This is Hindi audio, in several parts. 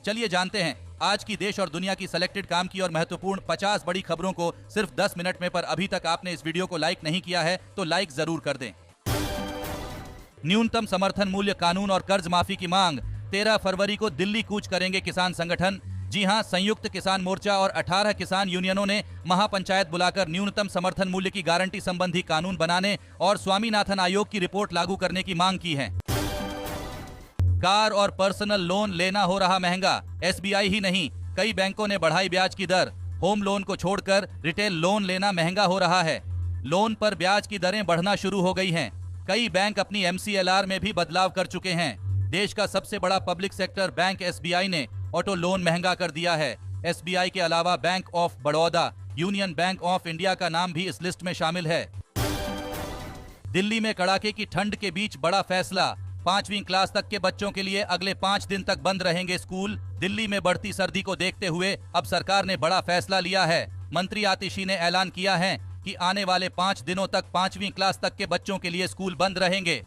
चलिए जानते हैं आज की देश और दुनिया की सिलेक्टेड काम की और महत्वपूर्ण 50 बड़ी खबरों को सिर्फ 10 मिनट में। पर अभी तक आपने इस वीडियो को लाइक नहीं किया है तो लाइक जरूर कर दें। न्यूनतम समर्थन मूल्य कानून और कर्ज माफी की मांग। 13 फरवरी को दिल्ली कूच करेंगे किसान संगठन। जी हां, संयुक्त किसान मोर्चा और 18 किसान यूनियनों ने महापंचायत बुलाकर न्यूनतम समर्थन मूल्य की गारंटी संबंधी कानून बनाने और स्वामीनाथन आयोग की रिपोर्ट लागू करने की मांग की है। कार और पर्सनल लोन लेना हो रहा महंगा। एसबीआई ही नहीं, कई बैंकों ने बढ़ाई ब्याज की दर। होम लोन को छोड़कर रिटेल लोन लेना महंगा हो रहा है। लोन पर ब्याज की दरें बढ़ना शुरू हो गई हैं। कई बैंक अपनी MCLR में भी बदलाव कर चुके हैं। देश का सबसे बड़ा पब्लिक सेक्टर बैंक SBI ने ऑटो लोन महंगा कर दिया है। SBI के अलावा bank of Baroda, union bank of India का नाम भी इस लिस्ट में शामिल है। दिल्ली में कड़ाके की ठंड के बीच बड़ा फैसला। 5वीं क्लास तक के बच्चों के लिए अगले 5 दिन तक बंद रहेंगे स्कूल। दिल्ली में बढ़ती सर्दी को देखते हुए अब सरकार ने बड़ा फैसला लिया है। मंत्री आतिशी ने ऐलान किया है कि आने वाले 5 दिनों तक 5वीं क्लास तक के बच्चों के लिए स्कूल बंद रहेंगे।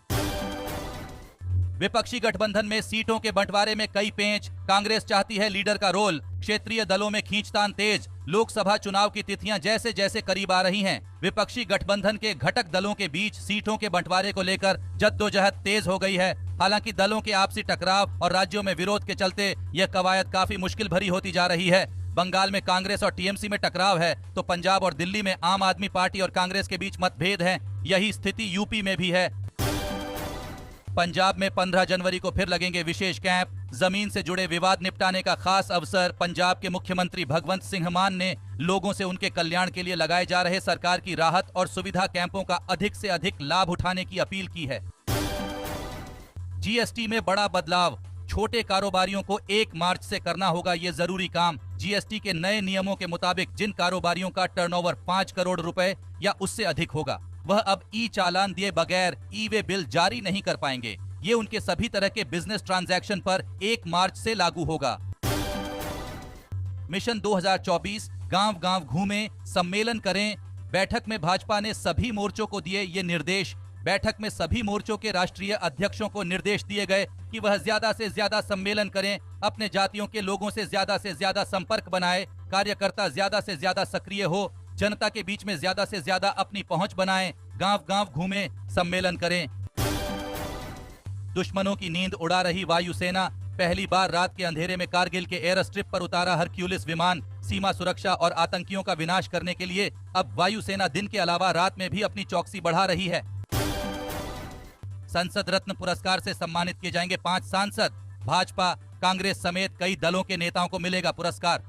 विपक्षी गठबंधन में सीटों के बंटवारे में कई पेंच। कांग्रेस चाहती है लीडर का रोल। क्षेत्रीय दलों में खींचतान तेज। लोकसभा चुनाव की तिथियां जैसे जैसे करीब आ रही हैं, विपक्षी गठबंधन के घटक दलों के बीच सीटों के बंटवारे को लेकर जद्दोजहद तेज हो गई है। हालांकि दलों के आपसी टकराव और राज्यों में विरोध के चलते यह कवायद काफी मुश्किल भरी होती जा रही है। बंगाल में कांग्रेस और TMC में टकराव है तो पंजाब और दिल्ली में आम आदमी पार्टी और कांग्रेस के बीच मतभेद है। यही स्थिति यूपी में भी है। पंजाब में 15 जनवरी को फिर लगेंगे विशेष कैंप। जमीन से जुड़े विवाद निपटाने का खास अवसर। पंजाब के मुख्यमंत्री भगवंत सिंह मान ने लोगों से उनके कल्याण के लिए लगाए जा रहे सरकार की राहत और सुविधा कैंपों का अधिक से अधिक लाभ उठाने की अपील की है। GST में बड़ा बदलाव। छोटे कारोबारियों को 1 मार्च से करना होगा ये जरूरी काम। GST के नए नियमों के मुताबिक जिन कारोबारियों का टर्नओवर 5 करोड़ रुपए या उससे अधिक होगा, वह अब चालान दिए बगैर ई-वे बिल जारी नहीं कर पाएंगे। ये उनके सभी तरह के बिजनेस ट्रांजैक्शन पर 1 मार्च से लागू होगा। मिशन 2024 गांव-गांव घूमें, सम्मेलन करें। बैठक में भाजपा ने सभी मोर्चों को दिए ये निर्देश। बैठक में सभी मोर्चों के राष्ट्रीय अध्यक्षों को निर्देश दिए गए कि वह ज्यादा से ज्यादा सम्मेलन करें, अपने जातियों के लोगों से ज्यादा संपर्क बनाए, कार्यकर्ता ज्यादा से ज्यादा सक्रिय हो, जनता के बीच में ज्यादा से ज्यादा अपनी पहुंच बनाएं, गांव-गांव घूमें, सम्मेलन करें। दुश्मनों की नींद उड़ा रही वायुसेना। पहली बार रात के अंधेरे में कारगिल के एयर स्ट्रिप पर उतारा हरक्यूलिस विमान। सीमा सुरक्षा और आतंकियों का विनाश करने के लिए अब वायुसेना दिन के अलावा रात में भी अपनी चौकसी बढ़ा रही है। संसद रत्न पुरस्कार से सम्मानित किए जाएंगे 5 सांसद। भाजपा, कांग्रेस समेत कई दलों के नेताओं को मिलेगा पुरस्कार।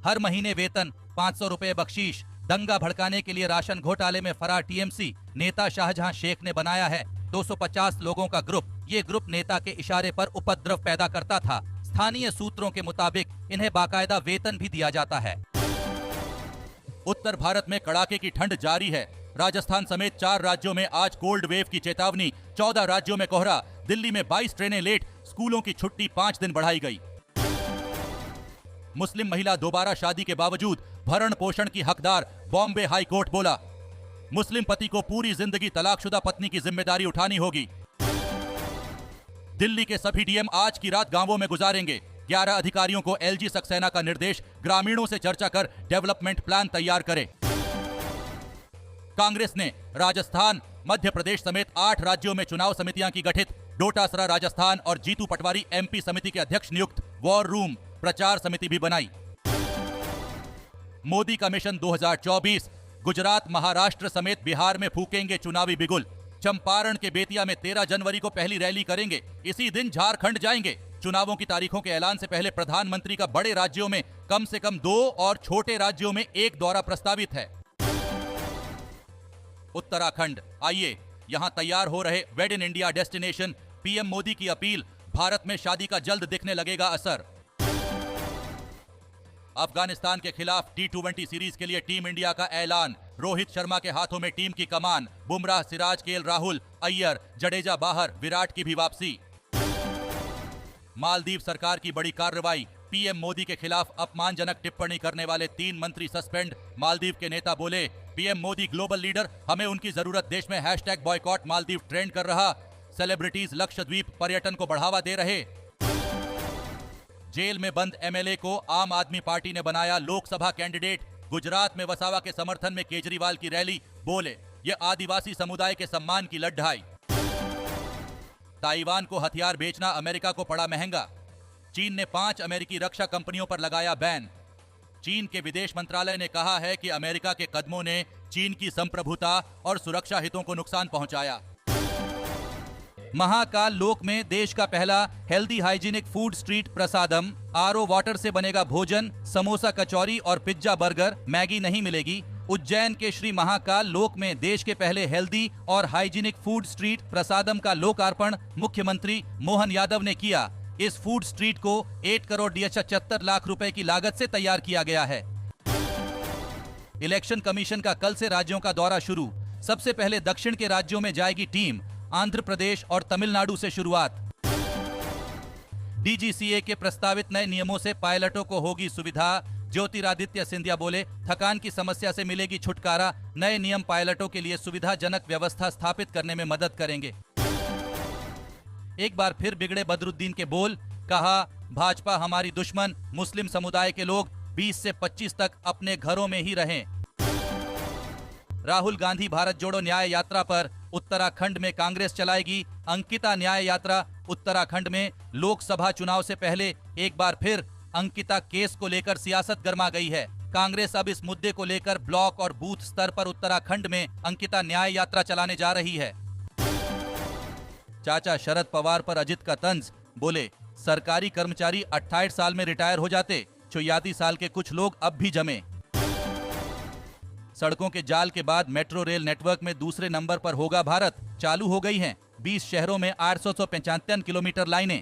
हर महीने वेतन, 500 रुपए बख्शीश। दंगा भड़काने के लिए राशन घोटाले में फरार TMC नेता शाहजहां शेख ने बनाया है 250 लोगों का ग्रुप। ये ग्रुप नेता के इशारे पर उपद्रव पैदा करता था। स्थानीय सूत्रों के मुताबिक इन्हें बाकायदा वेतन भी दिया जाता है। उत्तर भारत में कड़ाके की ठंड जारी है। राजस्थान समेत 4 राज्यों में आज कोल्ड वेव की चेतावनी। 14 राज्यों में कोहरा। दिल्ली में 22 ट्रेनें लेट। स्कूलों की छुट्टी 5 दिन बढ़ाई गई। मुस्लिम महिला दोबारा शादी के बावजूद भरण पोषण की हकदार। बॉम्बे हाई कोर्ट बोला, मुस्लिम पति को पूरी जिंदगी तलाकशुदा पत्नी की जिम्मेदारी उठानी होगी। दिल्ली के सभी DM आज की रात गांवों में गुजारेंगे। 11 अधिकारियों को LG सक्सेना का निर्देश, ग्रामीणों से चर्चा कर डेवलपमेंट प्लान तैयार करें। कांग्रेस ने राजस्थान, मध्य प्रदेश समेत 8 राज्यों में चुनाव समितियां की गठित। डोटासरा राजस्थान और जीतू पटवारी MP समिति के अध्यक्ष नियुक्त। वॉर रूम प्रचार समिति भी बनाई। मोदी का मिशन 2024। गुजरात, महाराष्ट्र समेत बिहार में फूकेंगे चुनावी बिगुल। चंपारण के बेतिया में 13 जनवरी को पहली रैली करेंगे। इसी दिन झारखंड जाएंगे। चुनावों की तारीखों के ऐलान से पहले प्रधानमंत्री का बड़े राज्यों में कम से कम 2 और छोटे राज्यों में 1 दौरा प्रस्तावित है। उत्तराखंड, आइए यहां तैयार हो रहे wed in India destination. PM Modi की अपील, भारत में शादी का जल्द दिखने लगेगा असर। अफगानिस्तान के खिलाफ T20 सीरीज के लिए टीम इंडिया का ऐलान। रोहित शर्मा के हाथों में टीम की कमान। बुमराह, सिराज, केएल राहुल, अय्यर, जडेजा बाहर, विराट की भी वापसी। मालदीव सरकार की बड़ी कार्रवाई। PM मोदी के खिलाफ अपमानजनक टिप्पणी करने वाले 3 मंत्री सस्पेंड। मालदीव के नेता बोले, PM मोदी ग्लोबल लीडर, हमें उनकी जरूरत। देश में #बॉयकॉट मालदीव ट्रेंड कर रहा। सेलिब्रिटीज लक्षद्वीप पर्यटन को बढ़ावा दे रहे। जेल में बंद एमएलए को आम आदमी पार्टी ने बनाया लोकसभा कैंडिडेट। गुजरात में वसावा के समर्थन में केजरीवाल की रैली, बोले ये आदिवासी समुदाय के सम्मान की लड़ाई। ताइवान को हथियार बेचना अमेरिका को पड़ा महंगा। चीन ने 5 अमेरिकी रक्षा कंपनियों पर लगाया बैन। चीन के विदेश मंत्रालय ने कहा है कि अमेरिका के कदमों ने चीन की संप्रभुता और सुरक्षा हितों को नुकसान पहुंचाया। महाकाल लोक में देश का पहला हेल्दी हाइजीनिक फूड स्ट्रीट प्रसादम। आरओ वाटर से बनेगा भोजन, समोसा, कचौरी और पिज्जा, बर्गर, मैगी नहीं मिलेगी। उज्जैन के श्री महाकाल लोक में देश के पहले हेल्दी और हाइजीनिक फूड स्ट्रीट प्रसादम का लोकार्पण मुख्यमंत्री मोहन यादव ने किया। इस फूड स्ट्रीट को 8 करोड़ 75 लाख रुपए की लागत से तैयार किया गया है। इलेक्शन कमीशन का कल से राज्यों का दौरा शुरू। सबसे पहले दक्षिण के राज्यों में जाएगी टीम। आंध्र प्रदेश और तमिलनाडु से शुरुआत। डीजीसीए के प्रस्तावित नए नियमों से पायलटों को होगी सुविधा। ज्योतिरादित्य सिंधिया बोले थकान की समस्या से मिलेगी छुटकारा। नए नियम पायलटों के लिए सुविधाजनक व्यवस्था स्थापित करने में मदद करेंगे। एक बार फिर बिगड़े बदरुद्दीन के बोल, कहा भाजपा हमारी दुश्मन। मुस्लिम समुदाय के लोग 20 से 25 तक अपने घरों में ही रहें। राहुल गांधी भारत जोड़ो न्याय यात्रा पर। उत्तराखंड में कांग्रेस चलाएगी अंकिता न्याय यात्रा। उत्तराखंड में लोकसभा चुनाव से पहले एक बार फिर अंकिता केस को लेकर सियासत गर्मा गई है। कांग्रेस अब इस मुद्दे को लेकर ब्लॉक और बूथ स्तर पर उत्तराखंड में अंकिता न्याय यात्रा चलाने जा रही है। चाचा शरद पवार पर अजित का तंज, बोले सरकारी कर्मचारी 28 साल में रिटायर हो जाते, 84 साल के कुछ लोग अब भी जमे। सड़कों के जाल के बाद मेट्रो रेल नेटवर्क में दूसरे नंबर पर होगा भारत। चालू हो गई हैं 20 शहरों में 895 किलोमीटर लाइनें।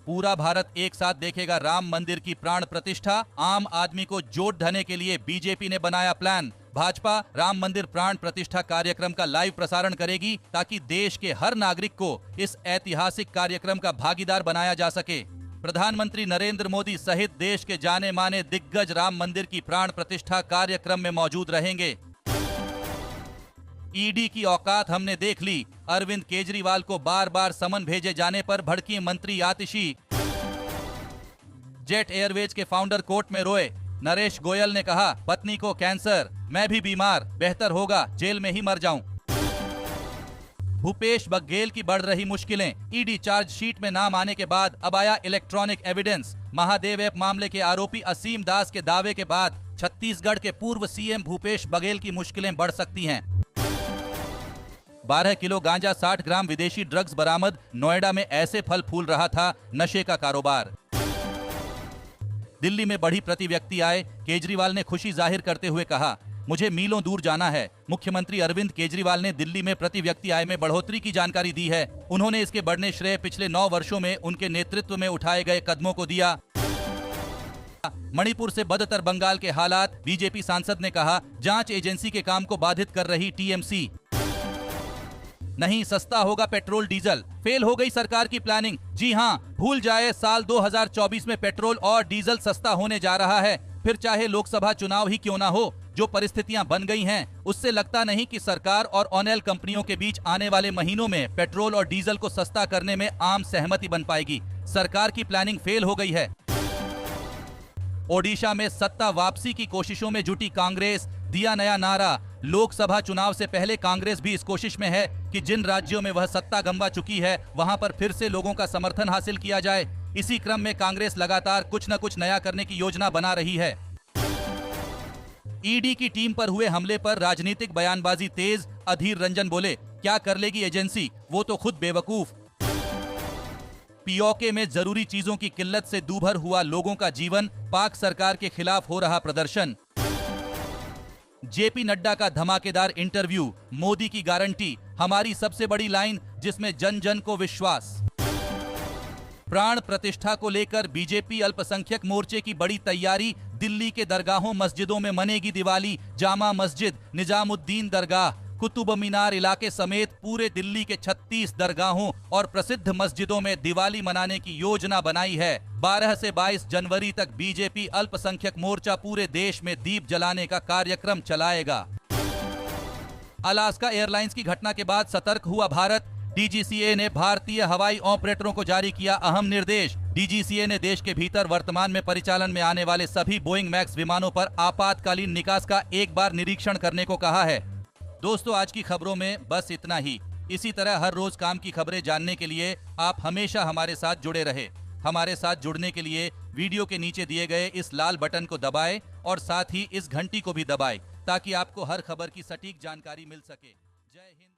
पूरा भारत एक साथ देखेगा राम मंदिर की प्राण प्रतिष्ठा। आम आदमी को जोड़ धने के लिए बीजेपी ने बनाया प्लान। भाजपा राम मंदिर प्राण प्रतिष्ठा कार्यक्रम का लाइव प्रसारण करेगी ताकि देश के हर नागरिक को इस ऐतिहासिक कार्यक्रम का भागीदार बनाया जा सके। प्रधानमंत्री नरेंद्र मोदी सहित देश के जाने माने दिग्गज राम मंदिर की प्राण प्रतिष्ठा कार्यक्रम में मौजूद रहेंगे। ईडी की औकात हमने देख ली। अरविंद केजरीवाल को बार बार समन भेजे जाने पर भड़की मंत्री आतिशी। जेट एयरवेज के फाउंडर कोर्ट में रोए। नरेश गोयल ने कहा पत्नी को कैंसर, मैं भी बीमार, बेहतर होगा जेल में ही मर जाऊं। भूपेश बघेल की बढ़ रही मुश्किलें। ईडी चार्जशीट में नाम आने के बाद अब आया इलेक्ट्रॉनिक एविडेंस। महादेव ऐप मामले के आरोपी असीम दास के दावे के बाद छत्तीसगढ़ के पूर्व सीएम भूपेश बघेल की मुश्किलें बढ़ सकती हैं। 12 किलो गांजा, 60 ग्राम विदेशी ड्रग्स बरामद। नोएडा में ऐसे फल फूल रहा था नशे का कारोबार। दिल्ली में बढ़ी प्रति व्यक्ति आय। केजरीवाल ने खुशी जाहिर करते हुए कहा मुझे मीलों दूर जाना है। मुख्यमंत्री अरविंद केजरीवाल ने दिल्ली में प्रति व्यक्ति आय में बढ़ोतरी की जानकारी दी है। उन्होंने इसके बढ़ने श्रेय पिछले 9 वर्षों में उनके नेतृत्व में उठाए गए कदमों को दिया। मणिपुर से बदतर बंगाल के हालात। बीजेपी सांसद ने कहा जांच एजेंसी के काम को बाधित कर रही टीएमसी। नहीं सस्ता होगा पेट्रोल डीजल, फेल हो गई सरकार की प्लानिंग। जी हां, भूल जाए साल 2024 में पेट्रोल और डीजल सस्ता होने जा रहा है। फिर चाहे लोकसभा चुनाव ही क्यों ना हो, जो परिस्थितियां बन गई हैं, उससे लगता नहीं कि सरकार और ऑनेल कंपनियों के बीच आने वाले महीनों में पेट्रोल और डीजल को सस्ता करने में आम सहमति बन पाएगी। सरकार की प्लानिंग फेल हो गई है। ओडिशा में सत्ता वापसी की कोशिशों में जुटी कांग्रेस। दिया नया नारा। लोकसभा चुनाव से पहले कांग्रेस भी इस कोशिश में है कि जिन राज्यों में वह सत्ता गंवा चुकी है वहां पर फिर से लोगों का समर्थन हासिल किया जाए। इसी क्रम में कांग्रेस लगातार कुछ न कुछ नया करने की योजना बना रही है। ईडी की टीम पर हुए हमले पर राजनीतिक बयानबाजी तेज। अधीर रंजन बोले क्या कर लेगी एजेंसी, वो तो खुद बेवकूफ। पीओके में जरूरी चीजों की किल्लत से दूभर हुआ लोगों का जीवन। पाक सरकार के खिलाफ हो रहा प्रदर्शन। जेपी नड्डा का धमाकेदार इंटरव्यू। मोदी की गारंटी, हमारी सबसे बड़ी लाइन जिसमें जन जन को विश्वास। प्राण प्रतिष्ठा को लेकर बीजेपी अल्पसंख्यक मोर्चे की बड़ी तैयारी। दिल्ली के दरगाहों मस्जिदों में मनेगी दिवाली। जामा मस्जिद, निजामुद्दीन दरगाह, कुतुब मीनार इलाके समेत पूरे दिल्ली के 36 दरगाहों और प्रसिद्ध मस्जिदों में दिवाली मनाने की योजना बनाई है। 12 से 22 जनवरी तक बीजेपी अल्पसंख्यक मोर्चा पूरे देश में दीप जलाने का कार्यक्रम चलाएगा। अलास्का एयरलाइंस की घटना के बाद सतर्क हुआ भारत। डीजीसीए ने भारतीय हवाई ऑपरेटरों को जारी किया अहम निर्देश। डीजीसीए ने देश के भीतर वर्तमान में परिचालन में आने वाले सभी बोइंग मैक्स विमानों पर आपातकालीन निकास का एक बार निरीक्षण करने को कहा है। दोस्तों, आज की खबरों में बस इतना ही। इसी तरह हर रोज काम की खबरें जानने के लिए आप हमेशा हमारे साथ जुड़े रहे। हमारे साथ जुड़ने के लिए वीडियो के नीचे दिए गए इस लाल बटन को दबाएं और साथ ही इस घंटी को भी दबाएं ताकि आपको हर खबर की सटीक जानकारी मिल सके। जय हिंद।